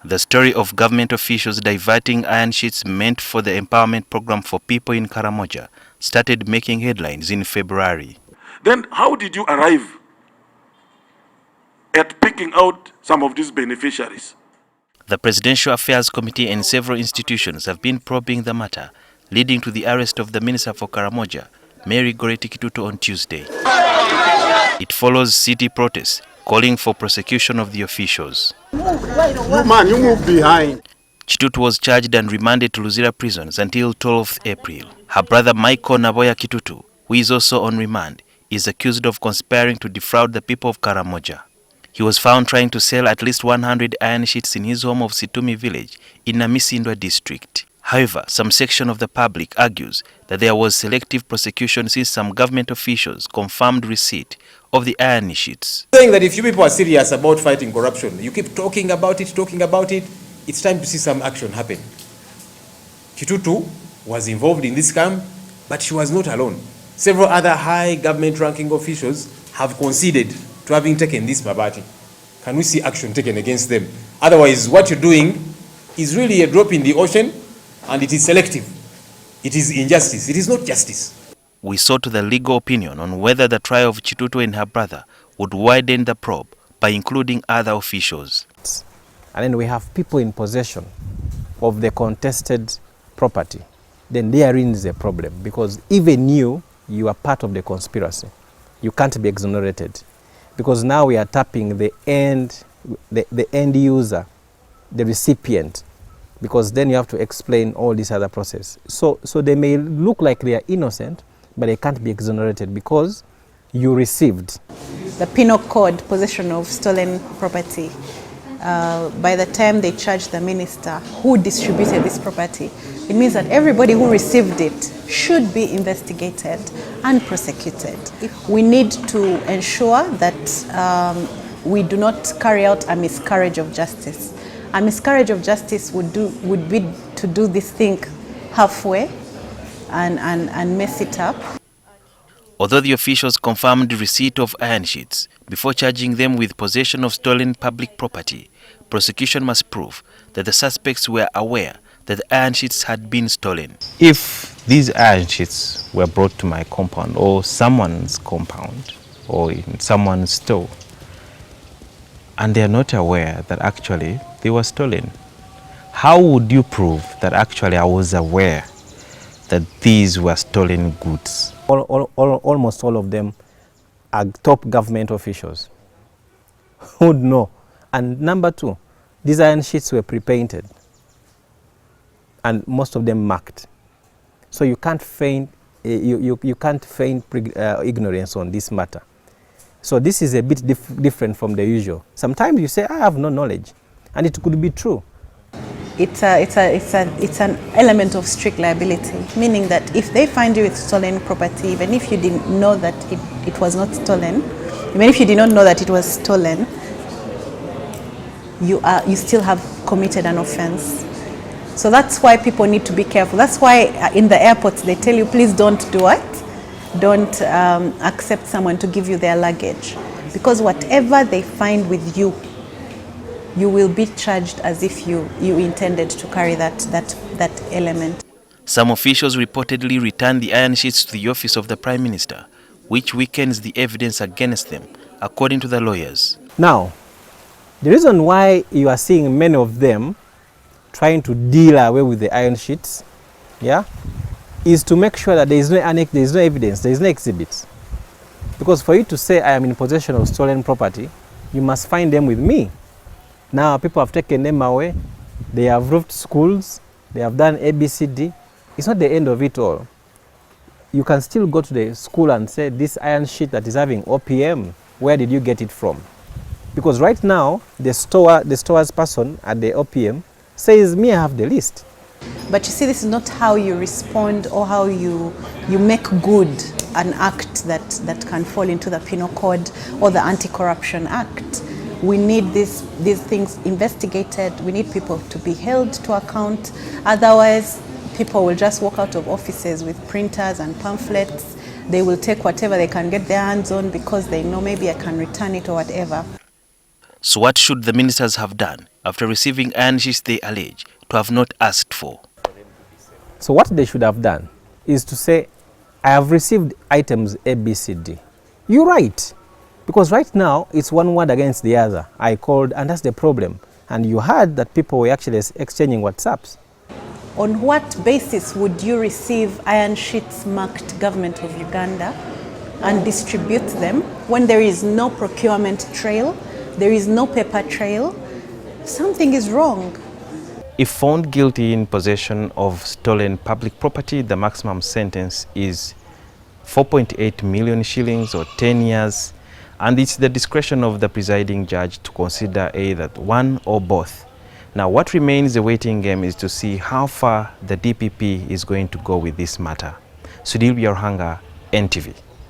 The story of government officials diverting iron sheets meant for the empowerment program for people in Karamoja started making headlines in February. Then how did you arrive at picking out some of these beneficiaries? The Presidential Affairs Committee and several institutions have been probing the matter, leading to the arrest of the Minister for Karamoja, Mary Goretti Kitutu, on Tuesday. It follows city protests calling for prosecution of the officials. You move behind. Kitutu was charged and remanded to Luzira prisons until 12th April. Her brother Michael Naboya Kitutu, who is also on remand, is accused of conspiring to defraud the people of Karamoja. He was found trying to sell at least 100 iron sheets in his home of Situmi village in Namisindwa district. However, some section of the public argues that there was selective prosecution since some government officials confirmed receipt of the iron sheets. Saying that if you people are serious about fighting corruption, you keep talking about it, it's time to see some action happen. Kitutu was involved in this scam, but she was not alone. Several other high government ranking officials have conceded to having taken this Mabati. Can we see action taken against them? Otherwise, what you're doing is really a drop in the ocean, and it is selective. It is injustice. It is not justice. We sought the legal opinion on whether the trial of Kitutu and her brother would widen the probe by including other officials. And then we have people in possession of the contested property. Then therein is a problem, because even you are part of the conspiracy. You can't be exonerated, because now we are tapping the end user, the recipient, because then you have to explain all this other process. So they may look like they are innocent, but they can't be exonerated because you received. The Penal Code, possession of stolen property, by the time they charge the minister who distributed this property, it means that everybody who received it should be investigated and prosecuted. We need to ensure that we do not carry out a miscarriage of justice. A miscarriage of justice would be to do this thing halfway and mess it up. Although the officials confirmed the receipt of iron sheets before charging them with possession of stolen public property, prosecution must prove that the suspects were aware that the iron sheets had been stolen. If these iron sheets were brought to my compound or someone's compound or in someone's store, and they are not aware that actually they were stolen, how would you prove that actually I was aware that these were stolen goods? Almost all of them are top government officials who would know. And number two, these iron sheets were pre-painted and most of them marked. So you can't feign ignorance on this matter. So this is a bit different from the usual. Sometimes you say, I have no knowledge, and it could be true. It's an element of strict liability, meaning that if they find you with stolen property, even if you didn't know that it was not stolen, even if you did not know that it was stolen, you still have committed an offense. So that's why people need to be careful. That's why in the airports they tell you, please don't do what? Don't accept someone to give you their luggage, because whatever they find with you, you will be charged as if you intended to carry that element. Some officials reportedly returned the iron sheets to the office of the Prime Minister, which weakens the evidence against them, according to the lawyers. Now, the reason why you are seeing many of them trying to deal away with the iron sheets, is to make sure that there is no evidence, there is no exhibits. Because for you to say I am in possession of stolen property, you must find them with me. Now people have taken them away, they have roofed schools, they have done ABCD. It's not the end of it all. You can still go to the school and say, this iron sheet that is having OPM, where did you get it from? Because right now, the store's person at the OPM says, me, I have the list. But you see, this is not how you respond or how you make good an act that can fall into the Penal Code or the Anti-Corruption Act. We need these things investigated. We need people to be held to account. Otherwise, people will just walk out of offices with printers and pamphlets. They will take whatever they can get their hands on because they know maybe I can return it or whatever. So what should the ministers have done after receiving iron sheets they allege to have not asked for. So what they should have done is to say, I have received items A, B, C, D. You're right. Because right now, it's one word against the other. I called, and that's the problem. And you heard that people were actually exchanging WhatsApps. On what basis would you receive iron sheets marked Government of Uganda and distribute them when there is no procurement trail, there is no paper trail? Something is wrong. If found guilty in possession of stolen public property, the maximum sentence is 4.8 million shillings or 10 years. And it's the discretion of the presiding judge to consider either one or both. Now, what remains the waiting game is to see how far the DPP is going to go with this matter. Sudhir Biarhanga, NTV.